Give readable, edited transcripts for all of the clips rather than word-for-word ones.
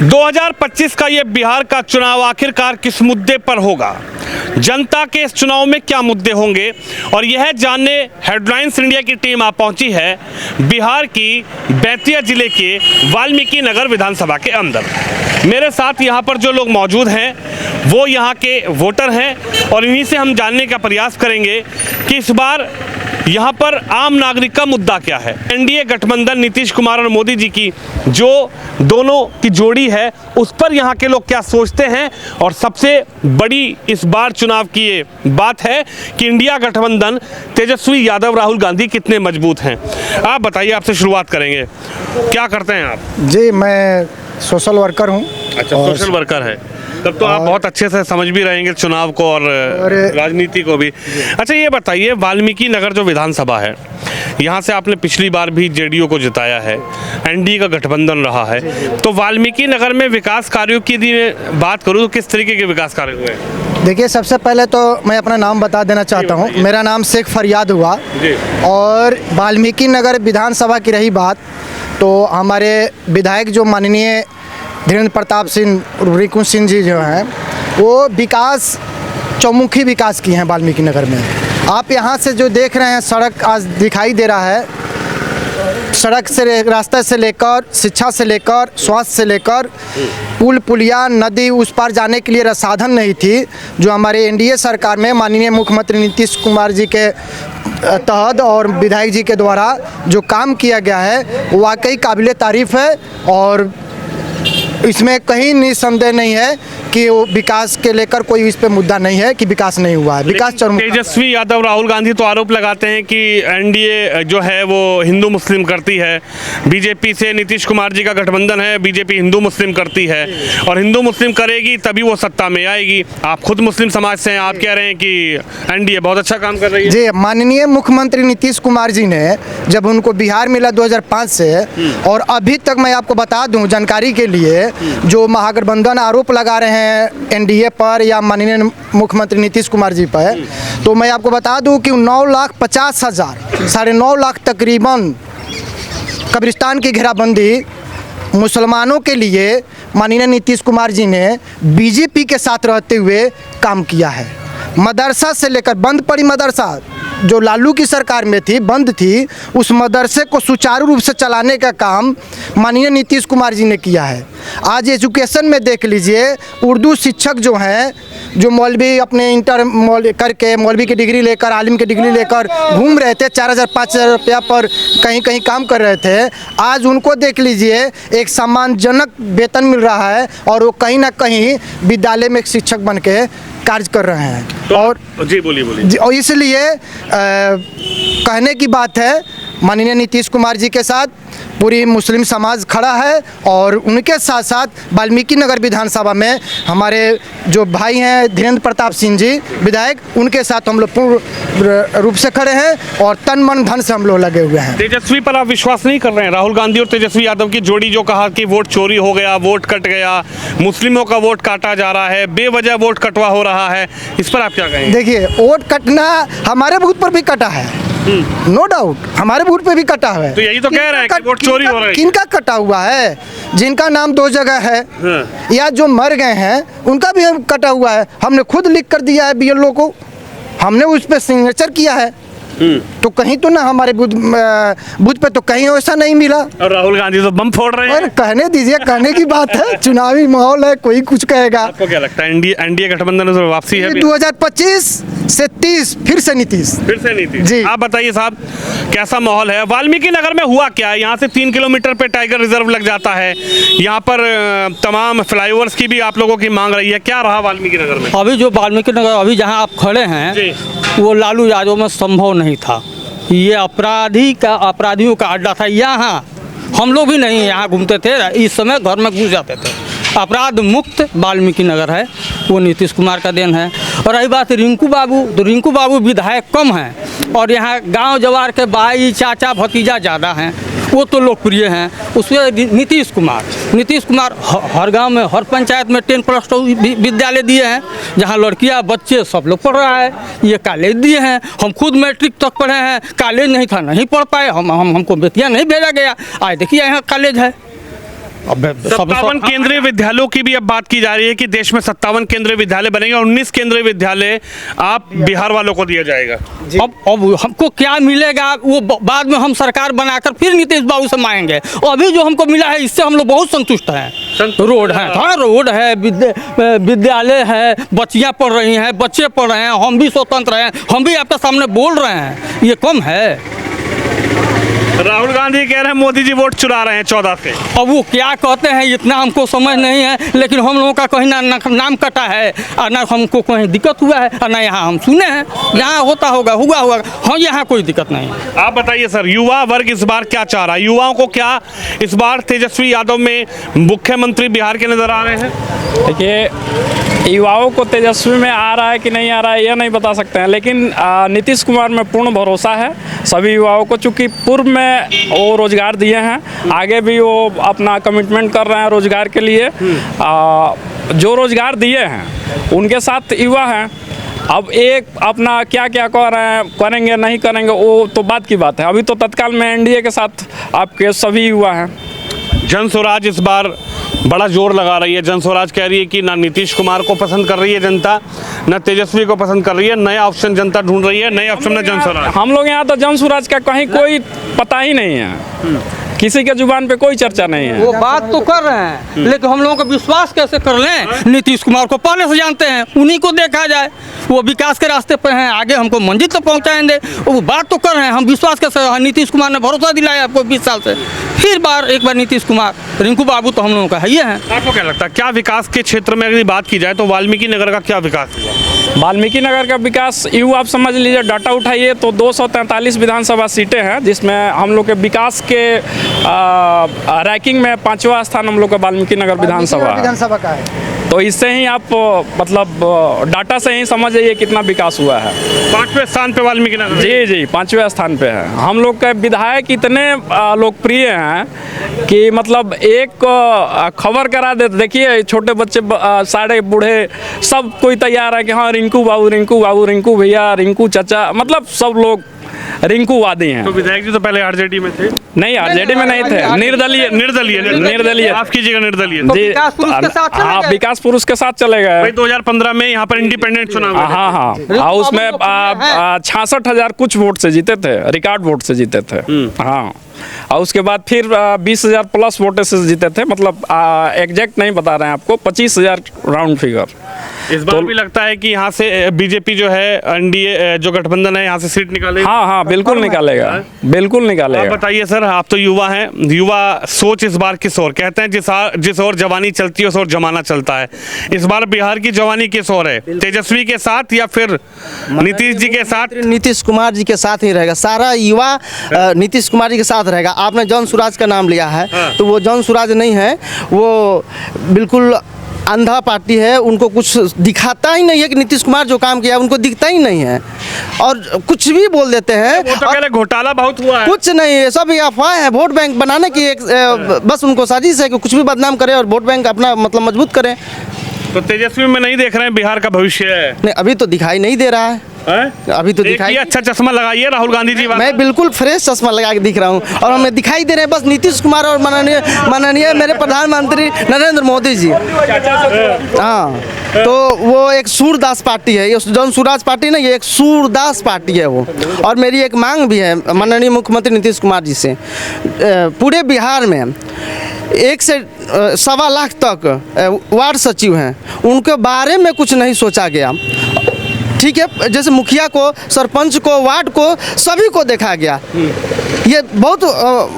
2025 का ये बिहार का चुनाव आखिरकार किस मुद्दे पर होगा, जनता के इस चुनाव में क्या मुद्दे होंगे, और यह जानने हेडलाइंस इंडिया की टीम आ पहुंची है बिहार की बेतिया जिले के वाल्मीकि नगर विधानसभा के अंदर। मेरे साथ यहाँ पर जो लोग मौजूद हैं वो यहाँ के वोटर हैं और इन्हीं से हम जानने का प्रयास करेंगे कि इस बार यहाँ पर आम नागरिक का मुद्दा क्या है। एनडीए गठबंधन नीतीश कुमार और मोदी जी की जो दोनों की जोड़ी है उस पर यहाँ के लोग क्या सोचते हैं, और सबसे बड़ी इस बार चुनाव की ये बात है कि इंडिया गठबंधन तेजस्वी यादव राहुल गांधी कितने मजबूत हैं। आप बताइए, आपसे शुरुआत करेंगे, क्या करते हैं आप? जी, मैं सोशल वर्कर हूँ। अच्छा, सोशल वर्कर है, तब तो आप बहुत अच्छे से समझ भी रहेंगे चुनाव को और राजनीति को भी। अच्छा, ये बताइए, वाल्मीकि नगर जो विधानसभा है, यहाँ से आपने पिछली बार भी जेडीयू को जिताया है, एनडीए का गठबंधन रहा है, तो वाल्मीकि नगर में विकास कार्यों की यदि बात करूँ तो किस तरीके के विकास कार्य हुए? देखिए, सबसे पहले तो मैं अपना नाम बता देना चाहता हूँ। मेरा नाम शेख फरियाद हुआ और वाल्मीकि नगर विधानसभा की रही बात तो हमारे विधायक जो माननीय धीरेन्द्र प्रताप सिंह रिंकू सिंह जी जो हैं वो विकास चौमुखी विकास किए हैं वाल्मीकि नगर में। आप यहाँ से जो देख रहे हैं सड़क आज दिखाई दे रहा है, सड़क से रास्ते से लेकर शिक्षा से लेकर स्वास्थ्य से लेकर पुल पुलिया नदी उस पार जाने के लिए साधन नहीं थी। जो हमारे एनडीए सरकार में माननीय मुख्यमंत्री नीतीश कुमार जी के तहत और विधायक जी के द्वारा जो काम किया गया है वो वाकई काबिले तारीफ़ है और इसमें कहीं निसंदेह नहीं है कि वो विकास के लेकर कोई इस पे मुद्दा नहीं है कि विकास नहीं हुआ है। विकास तेजस्वी यादव राहुल गांधी तो आरोप लगाते हैं कि एनडीए जो है वो हिंदू मुस्लिम करती है, बीजेपी से नीतीश कुमार जी का गठबंधन है, बीजेपी हिंदू मुस्लिम करती है और हिंदू मुस्लिम करेगी तभी वो सत्ता में आएगी। आप खुद मुस्लिम समाज से हैं, आप कह रहे हैं कि एनडीए बहुत अच्छा काम कर रही है। जी, माननीय मुख्यमंत्री नीतीश कुमार जी ने जब उनको बिहार मिला 2005 से और अभी तक मैं आपको बता दूं जानकारी के लिए, जो महागठबंधन आरोप लगा रहे हैं एनडीए पर या माननीय मुख्यमंत्री नीतीश कुमार जी पर, तो मैं आपको बता दूं कि 9,50,000 9.5 लाख तकरीबन कब्रिस्तान की घेराबंदी मुसलमानों के लिए माननीय नीतीश कुमार जी ने बीजेपी के साथ रहते हुए काम किया है। मदरसा से लेकर बंद पड़ी मदरसा जो लालू की सरकार में थी, बंद थी, उस मदरसे को सुचारू रूप से चलाने का काम माननीय नीतीश कुमार जी ने किया है। आज एजुकेशन में देख लीजिए, उर्दू शिक्षक जो हैं, जो मौलवी अपने इंटर करके मौलवी की डिग्री लेकर आलिम की डिग्री लेकर घूम रहे थे, 4,000-5,000 रुपया पर कहीं कहीं काम कर रहे थे, आज उनको देख लीजिए एक सम्मानजनक वेतन मिल रहा है और वो कहीं ना कहीं विद्यालय में एक शिक्षक बन के कार्य कर रहे हैं। तो और जी बोलिए। और इसलिए कहने की बात है, माननीय नीतीश कुमार जी के साथ पूरी मुस्लिम समाज खड़ा है और उनके साथ साथ वाल्मीकि नगर विधानसभा में हमारे जो भाई हैं धीरेन्द्र प्रताप सिंह जी विधायक, उनके साथ हम लोग पूर्ण रूप से खड़े हैं और तन मन धन से हम लोग लगे हुए हैं। तेजस्वी पर आप विश्वास नहीं कर रहे हैं? राहुल गांधी और तेजस्वी यादव की जोड़ी जो कहा कि वोट चोरी हो गया, वोट कट गया, मुस्लिमों का वोट काटा जा रहा है, बेवजह वोट कटवा हो रहा है, इस पर आप क्या कहेंगे? देखिए, वोट कटना हमारे बूथ पर भी कटा है, नो डाउट हमारे बूथ पे भी कटा हुआ है। तो यही तो कह रहे हैं कि वोट चोरी हो रहा है। किनका कटा हुआ है? जिनका नाम 2 जगह है या जो मर गए हैं उनका भी कटा हुआ है। हमने खुद लिख कर दिया है बीएलओ को, हमने उस पर सिग्नेचर किया है। तो कहीं तो ना हमारे बूथ पे तो कहीं ऐसा नहीं मिला। और राहुल गांधी तो बम फोड़ रहे हैं। कहने दीजिए, कहने की बात है, चुनावी माहौल है, कोई कुछ कहेगा। आपको क्या लगता है एनडीए गठबंधन में वापसी है? 2025 से 30 फिर से नीतीश जी। आप बताइए साहब, कैसा माहौल है वाल्मीकि नगर में? हुआ क्या है? यहाँ से 3 किलोमीटर पे टाइगर रिजर्व लग जाता है, यहाँ पर तमाम फ्लाईओवर्स की भी आप लोगों की मांग रही है, क्या रहा वाल्मीकि नगर में? अभी जो वाल्मीकि नगर अभी जहाँ आप खड़े हैं वो लालू यादव में संभव नहीं था। ये अपराधियों का अड्डा था। यहाँ हम लोग भी नहीं यहाँ घूमते थे, इस समय घर में घुस जाते थे। अपराध मुक्त वाल्मीकि नगर है, वो नीतीश कुमार का देन है। और रही बात रिंकू बाबू, तो रिंकू बाबू विधायक कम हैं और यहाँ गांव जवार के भाई चाचा भतीजा ज़्यादा हैं, वो तो लोकप्रिय हैं। उसमें नीतीश कुमार हर गांव में हर पंचायत में 10+2 विद्यालय दिए हैं जहां लड़कियां बच्चे सब लोग पढ़ रहा है। ये कॉलेज दिए हैं, हम खुद मैट्रिक तक पढ़े हैं, कॉलेज नहीं था नहीं पढ़ पाए, हमको बेतिया नहीं भेजा गया। आज देखिए यहाँ कॉलेज है। अब 57 केंद्रीय विद्यालयों की भी अब बात की जा रही है कि देश में 57 केंद्रीय विद्यालय बनेंगे और 19 केंद्रीय विद्यालय आप बिहार वालों को दिया जाएगा। अब हमको क्या मिलेगा वो बाद में हम सरकार बनाकर फिर नीतीश बाबू से मांगेंगे। अभी जो हमको मिला है इससे हम लोग बहुत संतुष्ट हैं। रोड है, हाँ रोड है, विद्यालय है, बच्चियाँ पढ़ रही हैं, बच्चे पढ़ रहे हैं, हम भी स्वतंत्र हैं, हम भी आपके सामने बोल रहे हैं, ये कम है। राहुल गांधी कह रहे हैं मोदी जी वोट चुरा रहे हैं 14 से। अब वो क्या कहते हैं इतना हमको समझ नहीं है, लेकिन हम लोगों का कहीं ना नाम कटा है और ना हमको कहीं दिक्कत हुआ है और ना यहाँ हम सुने हैं यहाँ होता होगा हुआ हाँ, यहाँ कोई दिक्कत नहीं है। आप बताइए सर, युवा वर्ग इस बार क्या चाह रहा है? युवाओं को क्या इस बार तेजस्वी यादव में मुख्यमंत्री बिहार के नजर आ रहे हैं? देखिए, युवाओं को तेजस्वी में आ रहा है कि नहीं आ रहा है यह नहीं बता सकते हैं, लेकिन नीतीश कुमार में पूर्ण भरोसा है सभी युवाओं को, चूँकि पूर्व में वो रोजगार दिए हैं, आगे भी वो अपना कमिटमेंट कर रहे हैं रोजगार के लिए। जो रोजगार दिए हैं उनके साथ युवा हैं। अब एक अपना क्या क्या कर रहे हैं, करेंगे नहीं करेंगे वो तो बात की बात है। अभी तो तत्काल में एनडीए के साथ आपके सभी युवा हैं। जन स्वराज इस बार बड़ा जोर लगा रही है। जन स्वराज कह रही है कि ना नीतीश कुमार को पसंद कर रही है जनता, ना तेजस्वी को पसंद कर रही है, नया ऑप्शन जनता ढूंढ रही है, नए ऑप्शन में जन स्वराज। हम लोग यहाँ तो जन स्वराज का कहीं कोई पता ही नहीं है, किसी के जुबान पे कोई चर्चा नहीं है। वो बात तो कर रहे हैं, लेकिन हम लोगों को विश्वास कैसे कर लें? नीतीश कुमार को पहले से जानते हैं, उन्हीं को देखा जाए, वो विकास के रास्ते पर हैं, आगे हमको मंजिल तक पहुंचाएंगे। वो बात तो कर रहे हैं, हम विश्वास कैसे? नीतीश कुमार ने भरोसा दिलाया आपको 20 साल से, फिर एक बार नीतीश कुमार, रिंकू बाबू तो हम लोगों का है ही है। आपको क्या लगता है क्या विकास के क्षेत्र में अगर बात की जाए तो वाल्मीकि नगर का क्या विकास हुआ? वाल्मीकि नगर का विकास यूँ आप समझ लीजिए, डाटा उठाइए तो 243 विधानसभा सीटें हैं, जिसमें हम लोग के विकास के रैंकिंग में 5वां स्थान हम लोग का वाल्मीकि नगर विधानसभा का है। तो इससे ही आप मतलब डाटा से ही समझ जाइए कितना विकास हुआ है। 5वें स्थान पे वाल्मीकि नगर। जी 5वें स्थान पे है। हम लोग के विधायक इतने लोकप्रिय हैं कि मतलब एक खबर करा दे, देखिए छोटे बच्चे सारे बूढ़े सब कोई तैयार है कि हाँ रिंकू बाबू रिंकू भैया रिंकू चाचा, मतलब सब लोग रिंकू वादी हैं। तो विधायक जी तो पहले आरजेडी में थे? नहीं, आरजेडी में नहीं थे, निर्दलीय माफ कीजिएगा, निर्दलीय। जी हाँ, विकास पुरुष के साथ चले गए। 2015 में यहाँ पर इंडिपेंडेंट चुनाव हुआ। हाँ, उसमें 66,000 कुछ वोट से जीते थे, रिकॉर्ड वोट से जीते थे। हाँ, और उसके बाद फिर 20,000 प्लस वोट से जीते थे, मतलब एग्जैक्ट नहीं बता रहे हैं आपको, 25,000 राउंड फिगर। इस बार भी लगता है कि यहाँ से बीजेपी जो है एनडीए जो गठबंधन है यहाँ से सीट निकालेगा। हाँ, बिल्कुल निकालेगा, बिल्कुल निकालेगा। आप बताइए सर, आप तो युवा हैं, युवा सोच इस बार किस ओर? कहते हैं जिस ओर जवानी चलती है उस ओर जमाना चलता है। इस बार बिहार की जवानी किस ओर है? तेजस्वी के साथ या फिर नीतीश जी के साथ? नीतीश कुमार जी के साथ ही रहेगा, सारा युवा नीतीश कुमार जी के साथ रहेगा। आपने जन स्वराज का नाम लिया है, तो वो जन स्वराज नहीं है, वो बिल्कुल अंधा पार्टी है। उनको कुछ दिखाता ही नहीं है कि नीतीश कुमार जो काम किया उनको दिखता ही नहीं है, और कुछ भी बोल देते हैं। वो तो पहले घोटाला बहुत हुआ है। कुछ नहीं है, सब ये अफवाह है, वोट बैंक बनाने की एक बस उनको साजिश है कि कुछ भी बदनाम करे और वोट बैंक अपना मतलब मजबूत करें। तो तेजस्वी में नहीं देख रहे हैं बिहार का भविष्य है? नहीं, अभी तो दिखाई नहीं दे रहा है। अभी तो दिखाई। अच्छा चश्मा लगाइए राहुल गांधी जी। मैं बिल्कुल फ्रेश चश्मा लगा के दिख रहा हूँ, और हमें दिखाई दे रहे हैं बस नीतीश कुमार और माननीय मेरे प्रधानमंत्री नरेंद्र मोदी जी। हाँ, तो वो एक सूरदास पार्टी है, ये जन स्वराज पार्टी नहीं, ये एक सूरदास पार्टी है वो। और मेरी एक मांग भी है माननीय मुख्यमंत्री नीतीश कुमार जी से, पूरे बिहार में 1 से 1.25 लाख तक वार्ड सचिव हैं, उनके बारे में कुछ नहीं सोचा गया। ठीक है, जैसे मुखिया को, सरपंच को, वार्ड को, सभी को देखा गया। ये बहुत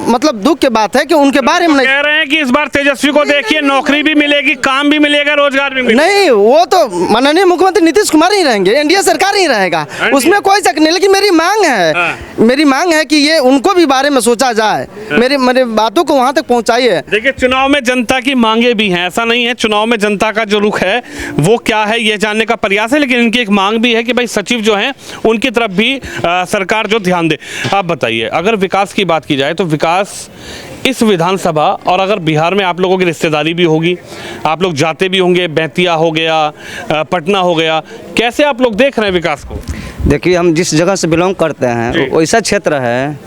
मतलब दुख की बात है कि उनके बारे में नहीं कह रहे हैं कि इस बार तेजस्वी को देखिए, नौकरी भी मिलेगी, काम भी मिलेगा, रोजगार भी मिलेगा। नहीं, वो तो माननीय मुख्यमंत्री नीतीश कुमार ही रहेंगे, एनडीए सरकार ही रहेगा, उसमें कोई शक नहीं। लेकिन मेरी मांग है कि ये उनको भी बारे में सोचा जाए, मेरे बातों को वहाँ तक पहुँचाइए। देखिए, चुनाव में जनता की मांगे भी हैं, ऐसा नहीं है। चुनाव में जनता का जो रुख है वो क्या है ये जानने का प्रयास है, लेकिन इनकी एक मांग भी है कि भाई सचिव जो हैं उनकी तरफ भी सरकार जो ध्यान दे। आप बताइए, अगर विकास की बात की जाए तो विकास इस विधानसभा, और अगर बिहार में आप लोगों की रिश्तेदारी भी होगी, आप लोग जाते भी होंगे, बेतिया हो गया, पटना हो गया, कैसे आप लोग देख रहे हैं विकास को? देखिए, हम जिस जगह से बिलोंग करते हैं वैसा क्षेत्र है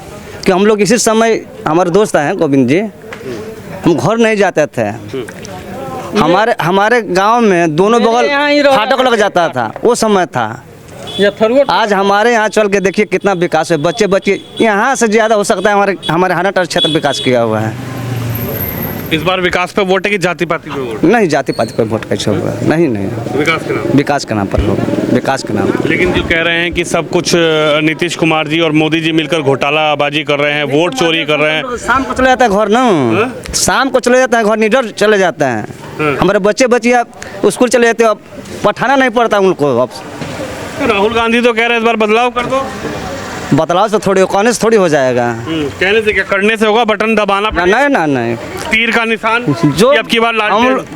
कि हम लोग इसी समय, हमारे दोस्त हैं गोविंद जी, हम घर नहीं जाते थे। हमारे गांव में दोनों बगल यहाँ ही रहा फाटक लग जाता था, वो समय था। ये थरवट आज हमारे यहाँ चल के देखिए कितना विकास है। बच्चे यहाँ से ज़्यादा हो सकता है हमारे हनाटर क्षेत्र विकास किया हुआ है। इस बार विकास पे वोट है कि जाति पाति पे वोट? नहीं, जाति पाति पर वोट कैसे होगा? नहीं, विकास के नाम। विकास के नाम पर होगा, विकास के नाम पर। लेकिन जो कह रहे हैं कि सब कुछ नीतीश कुमार जी और मोदी जी मिलकर घोटालाबाजी कर रहे हैं, वोट चोरी कर रहे हैं। शाम को चले जाता है घर ना, शाम को चले जाता है घर, निडर चले जाते हैं। हमारे बच्चियाँ स्कूल चले जाते हैं, अब पठाना नहीं पड़ता उनको। अब राहुल गांधी तो कह रहे हैं इस बार बदलाव कर दो। बदलाव से थोड़ी कहने से थोड़ी हो जाएगा। कहने से क्या, करने से होगा? बटन दबाना पड़ेगा। नहीं, तीर का निशान जो कि अब की बार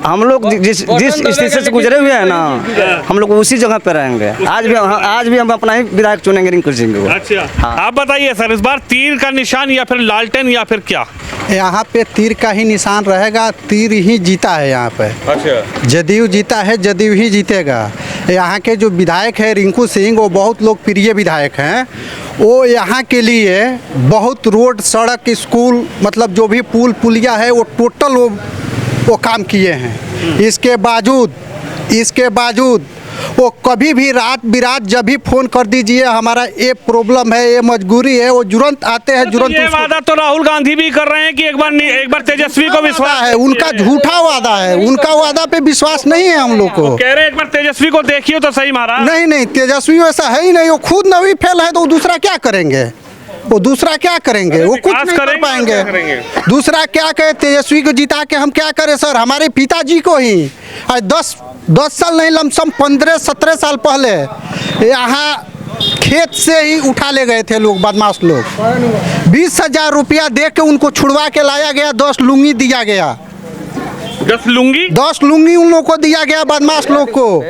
हम लोग जिस स्थिति से गुजरे हुए हैं ना, हम लोग उसी जगह पे रहेंगे। आज भी हम अपना ही विधायक चुनेंगे, रिंकू सिंह को। अच्छा, हाँ। आप बताइए सर, इस बार तीर का निशान या फिर लालटेन या फिर क्या? यहाँ पे तीर का ही निशान रहेगा, तीर ही जीता है यहाँ पे। अच्छा, जदयू जीता है, जदयू ही जीतेगा। यहाँ के जो विधायक है रिंकू सिंह, वो बहुत लोकप्रिय विधायक हैं। वो यहाँ के लिए बहुत रोड, सड़क, स्कूल, मतलब जो भी पुल पुलिया है वो टोटल वो काम किए हैं। इसके बावजूद वो कभी भी रात बिरात जब भी फ़ोन कर दीजिए, हमारा ये प्रॉब्लम है, ये मजबूरी है, वो तुरंत आते हैं, तुरंत। ये वादा तो राहुल गांधी भी कर रहे हैं कि एक बार तेजस्वी को विश्वास है। उनका झूठा वादा है, उनका वादा पे विश्वास नहीं है हम लोग को। कह रहे हैं एक बार तेजस्वी को देखिए तो सही मारा। नहीं, तेजस्वी वैसा है ही नहीं। वो खुद नवी फेल है तो दूसरा क्या करेंगे? वो कुछ नहीं कर पाएंगे। दूसरा क्या कहे? तेजस्वी को जिता के हम क्या करें सर? हमारे पिताजी को ही आज 10 साल नहीं, लमसम 15-17 साल पहले यहाँ खेत से ही उठा ले गए थे लोग, बदमाश लोग। 20,000 रुपया दे के उनको छुड़वा के लाया गया, 10 लुंगी दिया गया। 10 लुंगी उन लोग को दिया गया, बदमाश लोग को।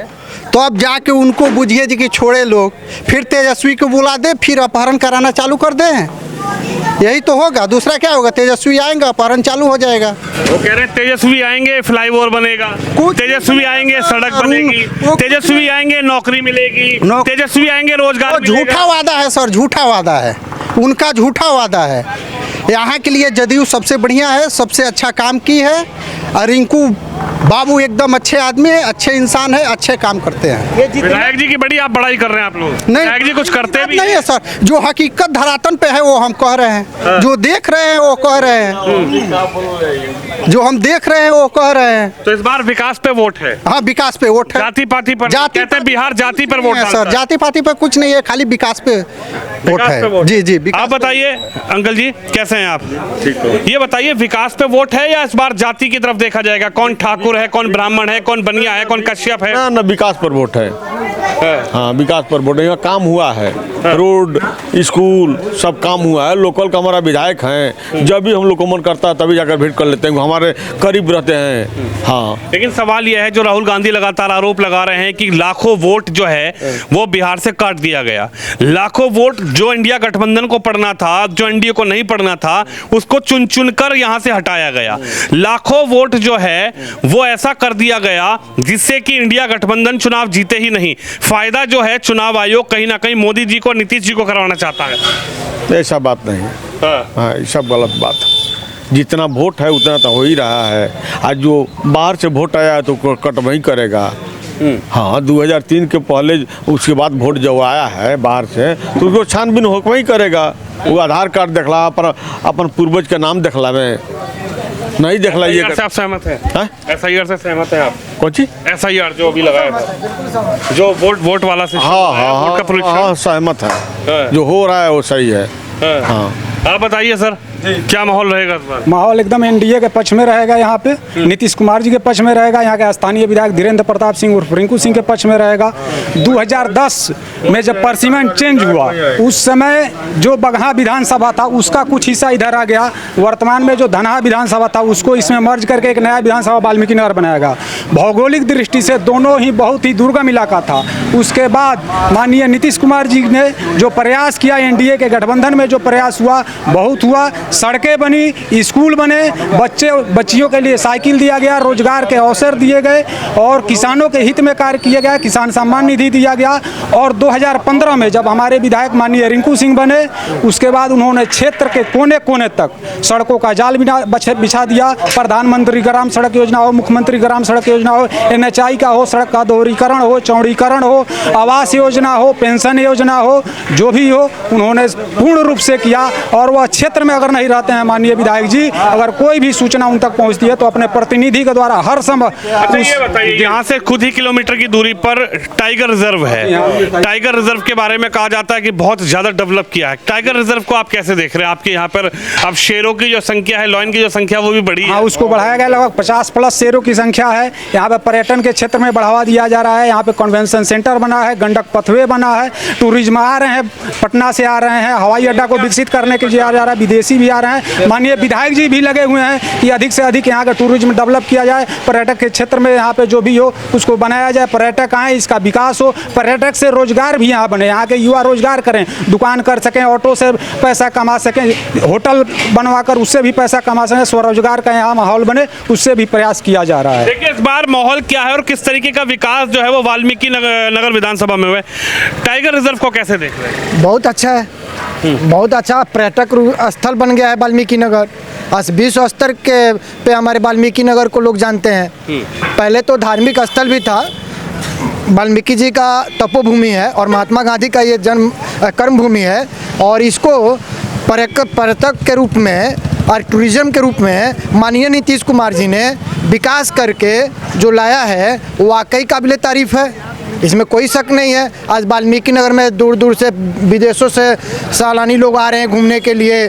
तो अब जाके उनको बुझिए जी कि छोड़े लोग, फिर तेजस्वी को बुला दे, फिर अपहरण कराना चालू कर दें। यही तो होगा, दूसरा क्या होगा? तेजस्वी आएंगे, अपहरण चालू हो जाएगा। वो कह रहे हैं तेजस्वी आएंगे फ्लाईओवर बनेगा, तेजस्वी आएंगे सड़क बनेगी, तेजस्वी आएंगे नौकरी मिलेगी, तेजस्वी आएंगे रोजगार मिलेगा। झूठा वादा है सर, झूठा वादा है उनका, झूठा वादा है। यहाँ के लिए जदयू सबसे बढ़िया है, सबसे अच्छा काम की है। और रिंकू बाबू एकदम अच्छे आदमी है, अच्छे इंसान है, अच्छे काम करते हैं। विधायक जी की बड़ी आप बड़ाई कर रहे हैं आप लोग। विधायक जी कुछ करते भी नहीं है सर, जो हकीकत धरातल पे है वो हम कह रहे हैं। जो देख रहे हैं वो कह रहे हैं, जो हम देख रहे हैं वो कह रहे हैं। तो इस बार विकास पे वोट है? हाँ, विकास पे वोट है। जाति पाति पर कहते हैं बिहार जाति पर वोट है सर। जाति पाति पर कुछ नहीं है, खाली विकास पे वोट है। जी, आप बताइए अंकल जी, कैसे हैं आप? ठीक हो। ये बताइए, विकास पे वोट है या इस बार जाति की तरफ देखा जाएगा? कौन ठाकुर है, कौन ब्राह्मण है, कौन बनिया है, कौन कश्यप है? ना, विकास पर वोट है। हाँ, विकास पर वोट है। यहाँ काम हुआ है, रोड, स्कूल सब काम हुआ है। लोकल का हमारा विधायक हैं, जब भी हम लोग को मन करता है तभी जाकर भेंट कर लेते हैं, हमारे करीब रहते हैं। हाँ, लेकिन सवाल यह है, जो राहुल गांधी लगातार आरोप लगा रहे हैं कि लाखों वोट जो है वो बिहार से काट दिया गया। लाखों वोट जो इंडिया गठबंधन को पड़ना था, जो एनडीए को नहीं पड़ना था, उसको चुन चुन कर यहाँ से हटाया गया। लाखों वोट जो है वो ऐसा कर दिया गया जिससे कि इंडिया गठबंधन चुनाव जीते ही नहीं। फायदा जो है चुनाव आयोग कहीं ना कहीं मोदी जी को, नीतीश जी को करवाना चाहता है। ऐसा बात नहीं है। हाँ, ये सब गलत बात है। जितना वोट है उतना तो हो ही रहा है। आज जो बाहर से वोट आया है तो कट वही करेगा। हाँ, 2003 के पहले, उसके बाद वोट जो आया है बाहर से तो उसको छानबीन हो वही करेगा। वो आधार कार्ड देखला, अपन पूर्वज का नाम देखला में नहीं देखला। ये आप सहमत है? एसआईआर से सहमत है आप? कौन सी एसआईआर जो अभी लगाया था, जो वोट वाला से? हाँ, सहमत है। जो हो रहा है वो सही है। हाँ, आप बताइए सर, क्या माहौल रहेगा इस बार? माहौल एकदम एनडीए के पक्ष में रहेगा। यहाँ पे नीतीश कुमार जी के पक्ष में रहेगा। यहाँ के स्थानीय विधायक धीरेन्द्र प्रताप सिंह उर्फ रिंकू सिंह के पक्ष में रहेगा। 2010 में जब परसिमेंट चेंज हुआ, उस समय जो बगहा विधानसभा था उसका कुछ हिस्सा इधर आ गया। वर्तमान में जो धनहा विधानसभा था उसको इसमें मर्ज करके एक नया विधानसभा वाल्मीकि नगर बनाएगा। भौगोलिक दृष्टि से दोनों ही बहुत ही दुर्गम इलाका था। उसके बाद माननीय नीतीश कुमार जी ने जो प्रयास किया, एनडीए के गठबंधन में जो प्रयास हुआ, बहुत हुआ। सड़कें बनी, स्कूल बने, बच्चियों के लिए साइकिल दिया गया, रोजगार के अवसर दिए गए और किसानों के हित में कार्य किया गया, किसान सम्मान निधि दिया गया। और 2015 में जब हमारे विधायक माननीय रिंकू सिंह बने, उसके बाद उन्होंने क्षेत्र के कोने कोने तक सड़कों का जाल बिछा दिया। प्रधानमंत्री ग्राम सड़क योजना हो, मुख्यमंत्री ग्राम सड़क योजना हो, NHI का हो, सड़क का दोहरीकरण हो, चौड़ीकरण हो, आवास योजना हो, पेंशन योजना हो, जो भी हो उन्होंने पूर्ण रूप से किया। और वह क्षेत्र में अगर नहीं रहते हैं माननीय विधायक जी, अगर कोई भी सूचना उन तक पहुंचती है तो अपने प्रतिनिधि के द्वारा हर समय। ये बताइए, यहाँ से खुद ही किलोमीटर की दूरी पर टाइगर रिजर्व है। टाइगर रिजर्व के बारे में कहा जाता है कि बहुत ज्यादा डेवलप किया है। टाइगर रिजर्व को आप कैसे देख रहे हैं? आपके यहाँ पर अब शेरों की जो संख्या है, लॉयन की जो संख्या वो भी बढ़ी है। हाँ, उसको बढ़ाया गया, लगभग 50+ शेरों की संख्या है। यहाँ पे पर्यटन के क्षेत्र में बढ़ावा दिया जा रहा है। यहाँ पे कन्वेंशन सेंटर बना है, गंडक पथवे बना है, टूरिज्म आ रहे हैं, पटना से आ रहे हैं, हवाई अड्डा को विकसित करने के लिए आ जा रहा है, विदेशी भी आ रहे हैं। माननीय विधायक जी भी लगे हुए हैं कि अधिक से अधिक यहाँ का टूरिज्म डेवलप किया जाए, पर्यटक के क्षेत्र में यहाँ पे जो भी हो उसको बनाया जाए, पर्यटक आए, इसका विकास हो, पर्यटक से रोजगार भी यहाँ बने, यहाँ के युवा रोजगार करें, दुकान कर सकें, ऑटो से पैसा कमा सकें, होटल बनवा कर उससे भी पैसा कमा सकें, स्वरोजगार का यहाँ माहौल बने, उससे भी प्रयास किया जा रहा है। देखिए इस बार माहौल क्या है और किस तरीके का विकास जो है वो वाल्मीकि नगर विधानसभा में हुआ है। टाइगर रिजर्व को कैसे देख रहे हैं? बहुत अच्छा है, बहुत अच्छा पर्यटक स्थल बन गया है वाल्मीकि नगर। विश्व स्तर के पे हमारे वाल्मीकि नगर को लोग जानते हैं। पहले तो धार्मिक स्थल भी था, वाल्मीकि जी का तपोभूमि है और महात्मा गांधी का ये जन्म कर्म भूमि है। और इसको पर्यटक के रूप में और टूरिज्म के रूप में माननीय नीतीश कुमार जी ने विकास करके जो लाया है वो वाकई काबिले तारीफ है, इसमें कोई शक नहीं है। आज वाल्मीकि नगर में दूर दूर से विदेशों से सैलानी लोग आ रहे हैं घूमने के लिए,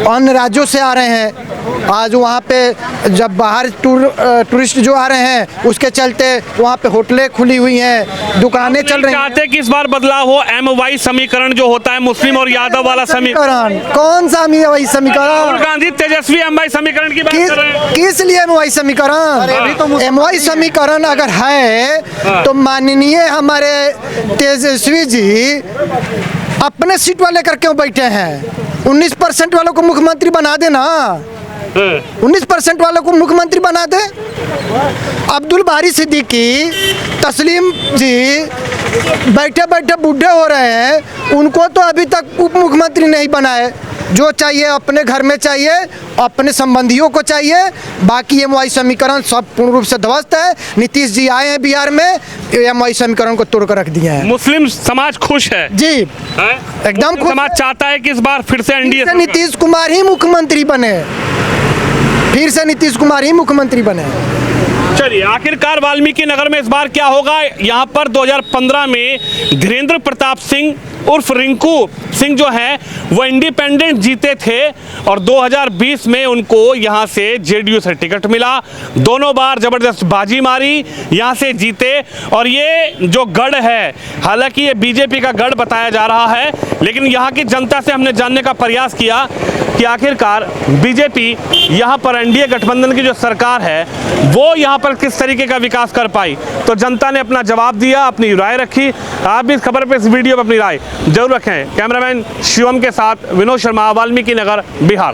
अन्य राज्यों से आ रहे हैं। आज वहाँ पे जब बाहर टूरिस्ट जो आ रहे हैं उसके चलते वहाँ पे होटलें खुली हुई हैं, दुकानें चल रही हैं। चाहते कि इस बार बदलाव हो, MY समीकरण जो होता है मुस्लिम और यादव वाला समीकरण। कौन सा MY समीकरण? राहुल गांधी तेजस्वी MY समीकरण की बात कर रहे हैं। किस लिए MY समीकरण? MY समीकरण अगर है तो माननीय हमारे तेजस्वी जी अपने सीट वाले करके क्यों बैठे हैं? 19% वालों को मुख्यमंत्री बना देना, 19% वालों को मुख्यमंत्री बना दे। अब्दुल बारी सिद्दीकी, तस्लीम जी बैठे बैठे बूढ़े हो रहे हैं, उनको तो अभी तक उप मुख्यमंत्री नहीं बनाए। जो चाहिए अपने घर में चाहिए, अपने संबंधियों को चाहिए, बाकी MY समीकरण सब पूर्ण रूप से ध्वस्त है। नीतीश जी आए हैं बिहार में, MY समीकरण को तोड़ कर रख दिए हैं। मुस्लिम समाज खुश है जी, एकदम खुश। समाज चाहता है कि इस बार फिर से NDA नीतीश कुमार ही मुख्यमंत्री बने, फिर से नीतीश कुमार ही मुख्यमंत्री बने। चलिए आखिरकार वाल्मीकि नगर में इस बार क्या होगा? यहाँ पर 2015 में धीरेन्द्र प्रताप सिंह उर्फ रिंकू सिंह जो है वो इंडिपेंडेंट जीते थे और 2020 में उनको यहाँ से JDU से टिकट मिला। दोनों बार जबरदस्त बाजी मारी, यहाँ से जीते। और ये जो गढ़ है, हालांकि ये BJP का गढ़ बताया जा रहा है, लेकिन यहाँ की जनता से हमने जानने का प्रयास किया कि आखिरकार BJP यहाँ पर NDA गठबंधन की जो सरकार है वो यहाँ पर किस तरीके का विकास कर पाई। तो जनता ने अपना जवाब दिया, अपनी राय रखी। आप भी इस खबर पे, इस वीडियो पे अपनी राय जरूर रखें। कैमरामैन शिवम के साथ विनोद शर्मा, वाल्मीकि नगर, बिहार।